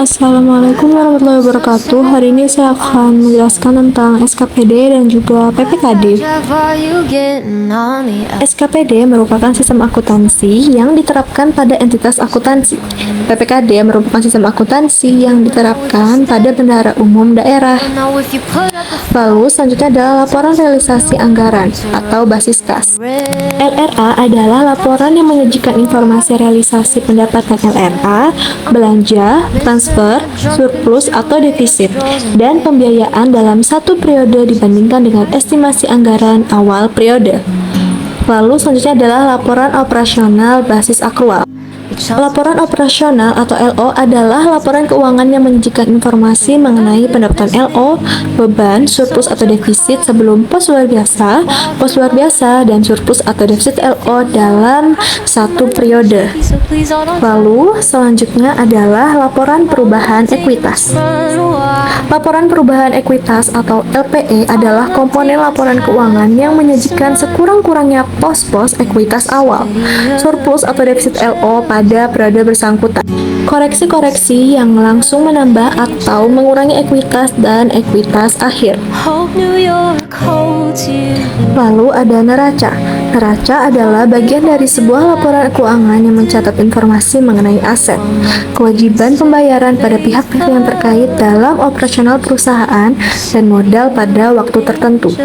Assalamualaikum warahmatullahi wabarakatuh. Hari ini saya akan menjelaskan tentang SKPD dan juga PPKD. SKPD merupakan sistem akuntansi yang diterapkan pada entitas akuntansi. PPKD merupakan sistem akuntansi yang diterapkan pada bendahara umum daerah. Lalu selanjutnya adalah laporan realisasi anggaran atau basis kas. LRA adalah laporan yang menyajikan informasi realisasi pendapatan LRA, belanja, transfer, surplus atau defisit, dan pembiayaan dalam satu periode dibandingkan dengan estimasi anggaran awal periode. Lalu selanjutnya adalah laporan operasional basis akrual. Laporan operasional atau LO adalah laporan keuangan yang menyajikan informasi mengenai pendapatan LO, beban, surplus atau defisit sebelum pos luar biasa, dan surplus atau defisit LO dalam satu periode. Lalu selanjutnya adalah laporan perubahan ekuitas. Laporan perubahan ekuitas atau LPE adalah komponen laporan keuangan yang menyajikan sekurang-kurangnya pos-pos ekuitas awal, surplus atau defisit LO pada periode bersangkutan, koreksi-koreksi yang langsung menambah atau mengurangi ekuitas dan ekuitas akhir. Lalu ada neraca. Neraca adalah bagian dari sebuah laporan keuangan yang mencatat informasi mengenai aset, kewajiban pembayaran pada pihak-pihak yang terkait dalam operasional perusahaan, dan modal pada waktu tertentu.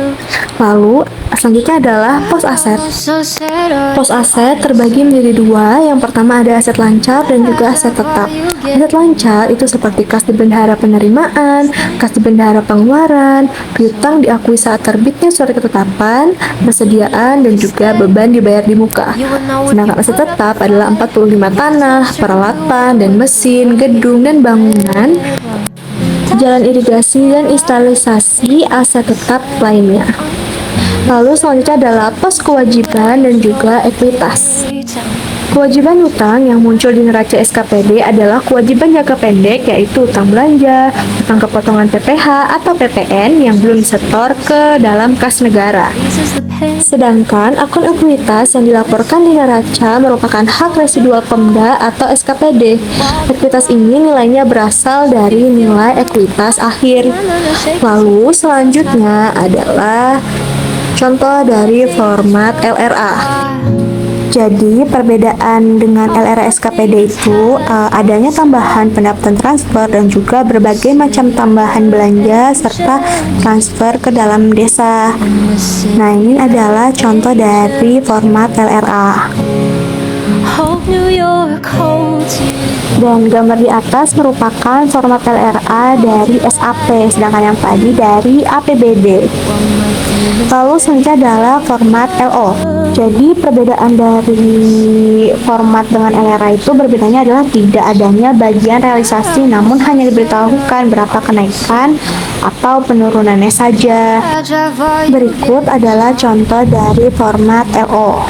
Lalu selanjutnya adalah pos aset. Pos aset terbagi menjadi dua. Yang pertama ada aset lancar dan juga aset tetap. Aset lancar itu seperti kas di bendahara penerimaan, kas di bendahara pengeluaran, piutang diakui saat terbitnya surat ketetapan, persediaan, dan juga beban dibayar di muka. Sedangkan aset tetap adalah 45 tanah, peralatan, dan mesin, gedung, dan bangunan, jalan irigasi, dan instalisasi aset tetap lainnya. Lalu selanjutnya adalah pos kewajiban dan juga ekuitas. Kewajiban hutang yang muncul di neraca SKPD adalah kewajiban jangka pendek, yaitu utang belanja, utang kepotongan PPh atau PPN yang belum disetor ke dalam kas negara. Sedangkan akun ekuitas yang dilaporkan di neraca merupakan hak residual Pemda atau SKPD. Ekuitas ini nilainya berasal dari nilai ekuitas akhir. Lalu selanjutnya adalah contoh dari format LRA. Jadi perbedaan dengan LRA SKPD itu adanya tambahan pendapatan transfer dan juga berbagai macam tambahan belanja serta transfer ke dalam desa. Nah, ini adalah contoh dari format LRA. Dan gambar di atas merupakan format LRA dari SAP, sedangkan yang tadi dari APBD. Lalu selanjutnya adalah format LO. Jadi perbedaan dari format dengan LRA itu berbedanya adalah tidak adanya bagian realisasi, namun hanya diberitahukan berapa kenaikan atau penurunannya saja. Berikut adalah contoh dari format LO.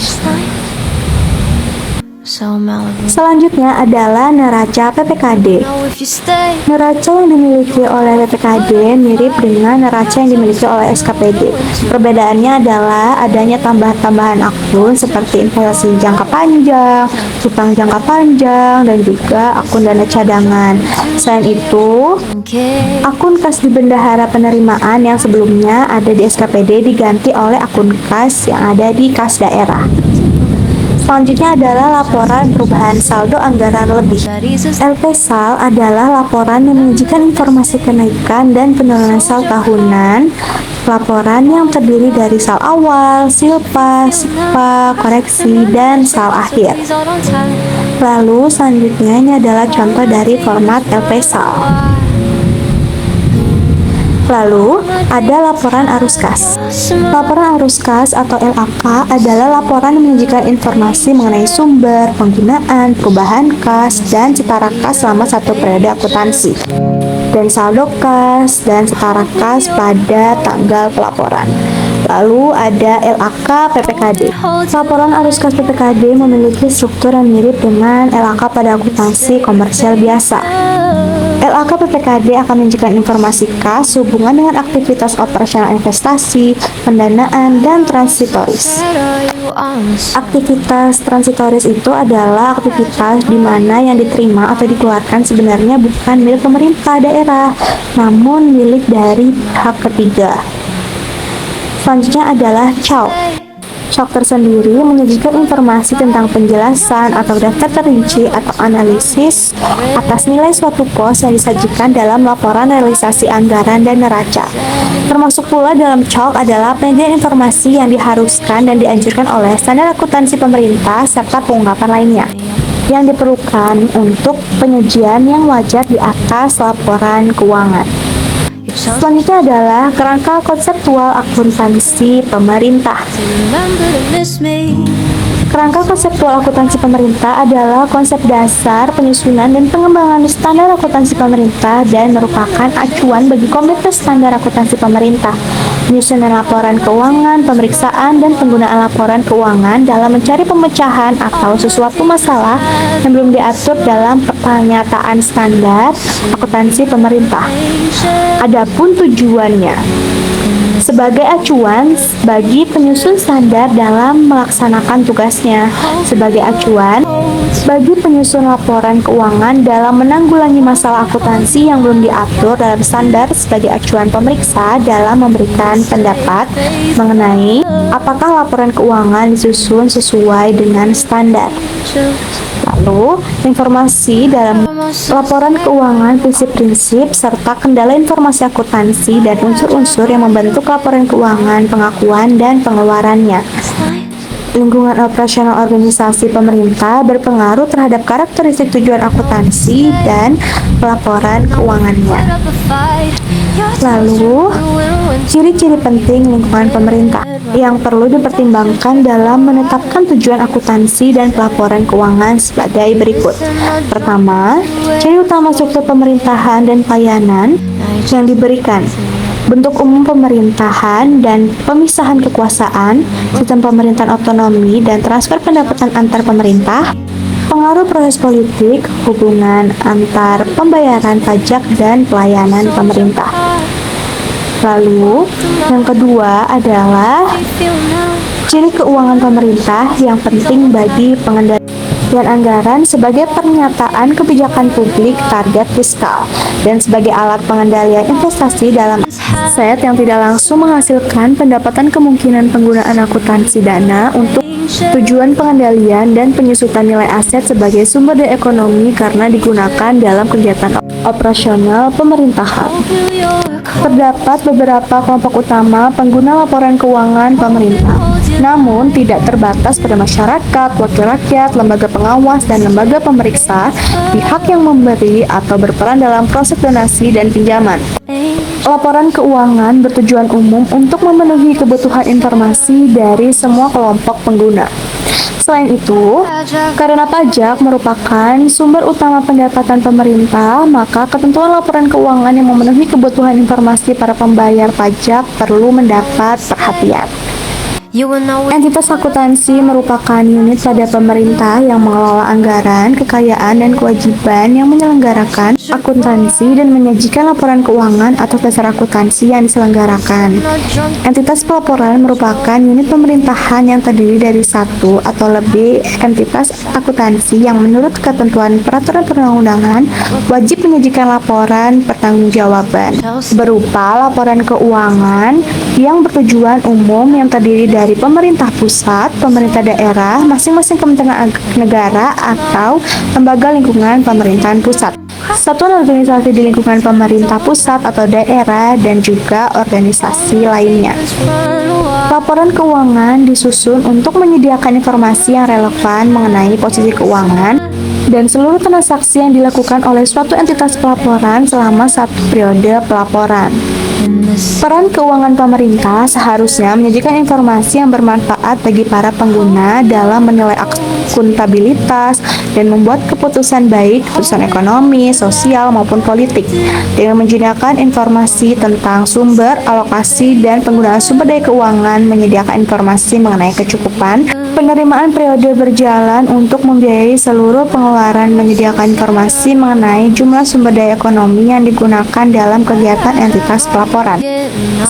Selanjutnya adalah neraca PPKD. Neraca yang dimiliki oleh PPKD mirip dengan neraca yang dimiliki oleh SKPD. Perbedaannya adalah adanya tambahan-tambahan akun seperti investasi jangka panjang, utang jangka panjang, dan juga akun dana cadangan. Selain itu, akun kas di bendahara penerimaan yang sebelumnya ada di SKPD diganti oleh akun kas yang ada di kas daerah. Selanjutnya adalah laporan perubahan saldo anggaran lebih. LP-SAL adalah laporan yang menyajikan informasi kenaikan dan penurunan SAL tahunan. Laporan yang terdiri dari SAL awal, silpa, SIPA, koreksi, dan SAL akhir. Lalu selanjutnya ini adalah contoh dari format LP-SAL. Lalu, ada laporan arus kas. Laporan arus kas atau LAK adalah laporan yang menyajikan informasi mengenai sumber, penggunaan, perubahan kas, dan setara kas selama satu periode akuntansi, dan saldo kas dan setara kas pada tanggal pelaporan. Lalu ada LAK PPKD. Laporan arus kas PPKD memiliki struktur yang mirip dengan LAK pada akuntansi komersial biasa. LAK PPKD akan menyajikan informasi kas sehubungan dengan aktivitas operasional investasi, pendanaan, dan transitoris. Aktivitas transitoris itu adalah aktivitas di mana yang diterima atau dikeluarkan sebenarnya bukan milik pemerintah daerah, namun milik dari pihak ketiga. Selanjutnya adalah CALK. CALK tersendiri menyajikan informasi tentang penjelasan atau daftar terinci atau analisis atas nilai suatu pos yang disajikan dalam laporan realisasi anggaran dan neraca. Termasuk pula dalam CALK adalah penyajian informasi yang diharuskan dan dianjurkan oleh standar akuntansi pemerintah serta pengungkapan lainnya yang diperlukan untuk penyajian yang wajar di atas laporan keuangan. Selanjutnya adalah kerangka konseptual akuntansi pemerintah. Kerangka konseptual akuntansi pemerintah adalah konsep dasar penyusunan dan pengembangan standar akuntansi pemerintah dan merupakan acuan bagi komite standar akuntansi pemerintah. Penyusunan laporan keuangan, pemeriksaan, dan penggunaan laporan keuangan dalam mencari pemecahan atau sesuatu masalah yang belum diatur dalam pernyataan standar akuntansi pemerintah. Adapun tujuannya sebagai acuan bagi penyusun standar dalam melaksanakan tugasnya, sebagai acuan bagi penyusun laporan keuangan dalam menanggulangi masalah akuntansi yang belum diatur dalam standar, sebagai acuan pemeriksa dalam memberikan pendapat mengenai apakah laporan keuangan disusun sesuai dengan standar. Lalu, informasi dalam laporan keuangan, prinsip-prinsip, serta kendala informasi akuntansi dan unsur-unsur yang membentuk laporan keuangan, pengakuan, dan pengeluarannya. Lingkungan operasional organisasi pemerintah berpengaruh terhadap karakteristik tujuan akuntansi dan pelaporan keuangannya. Lalu, ciri-ciri penting lingkungan pemerintah yang perlu dipertimbangkan dalam menetapkan tujuan akuntansi dan pelaporan keuangan sebagai berikut. Pertama, ciri utama struktur pemerintahan dan pelayanan yang diberikan. Bentuk umum pemerintahan dan pemisahan kekuasaan, sistem pemerintahan otonomi dan transfer pendapatan antar pemerintah, pengaruh proses politik, hubungan antar pembayaran pajak dan pelayanan pemerintah. Lalu, yang kedua adalah ciri keuangan pemerintah yang penting bagi pengendalian anggaran sebagai pernyataan kebijakan publik target fiskal dan sebagai alat pengendalian investasi dalam aset yang tidak langsung menghasilkan pendapatan. Kemungkinan penggunaan akuntansi dana untuk tujuan pengendalian dan penyusutan nilai aset sebagai sumber daya ekonomi karena digunakan dalam kegiatan operasional pemerintahan. Terdapat beberapa kelompok utama pengguna laporan keuangan pemerintah, namun tidak terbatas pada masyarakat, wakil rakyat, lembaga pengawas, dan lembaga pemeriksa, pihak yang memberi atau berperan dalam proses donasi dan pinjaman. Laporan keuangan bertujuan umum untuk memenuhi kebutuhan informasi dari semua kelompok pengguna. Selain itu, karena pajak merupakan sumber utama pendapatan pemerintah, maka ketentuan laporan keuangan yang memenuhi kebutuhan informasi para pembayar pajak perlu mendapat perhatian. Entitas akuntansi merupakan unit pada pemerintah yang mengelola anggaran, kekayaan, dan kewajiban yang menyelenggarakan akuntansi dan menyajikan laporan keuangan atas dasar akuntansi yang diselenggarakan. Entitas pelaporan merupakan unit pemerintahan yang terdiri dari satu atau lebih entitas akuntansi yang menurut ketentuan peraturan perundang-undangan wajib menyajikan laporan pertanggungjawaban berupa laporan keuangan yang bertujuan umum yang terdiri dari pemerintah pusat, pemerintah daerah, masing-masing kementerian negara atau lembaga lingkungan pemerintahan pusat, satuan organisasi di lingkungan pemerintah pusat atau daerah, dan juga organisasi lainnya. Laporan keuangan disusun untuk menyediakan informasi yang relevan mengenai posisi keuangan dan seluruh transaksi yang dilakukan oleh suatu entitas pelaporan selama satu periode pelaporan. Peran keuangan pemerintah seharusnya menyajikan informasi yang bermanfaat bagi para pengguna dalam menilai akuntabilitas dan membuat keputusan baik keputusan ekonomi, sosial, maupun politik dengan menyediakan informasi tentang sumber, alokasi, dan penggunaan sumber daya keuangan, menyediakan informasi mengenai kecukupan Penerimaan periode berjalan untuk membiayai seluruh pengeluaran menyediakan informasi mengenai jumlah sumber daya ekonomi yang digunakan dalam kegiatan entitas pelaporan,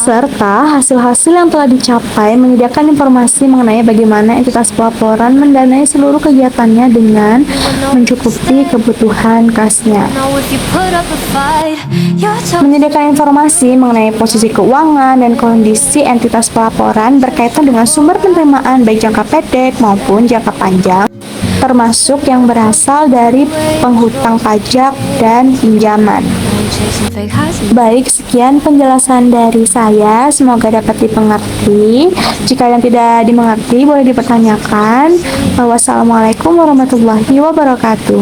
serta hasil-hasil yang telah dicapai menyediakan informasi mengenai bagaimana entitas pelaporan mendanai seluruh kegiatannya dengan mencukupi kebutuhan kasnya. Menyediakan informasi mengenai posisi keuangan dan kondisi entitas pelaporan berkaitan dengan sumber penerimaan baik jangka pendek maupun jangka panjang, termasuk yang berasal dari penghutang pajak dan pinjaman. Baik, sekian penjelasan dari saya. Semoga dapat dimengerti. Jika yang tidak dimengerti, boleh dipertanyakan. Wassalamualaikum warahmatullahi wabarakatuh.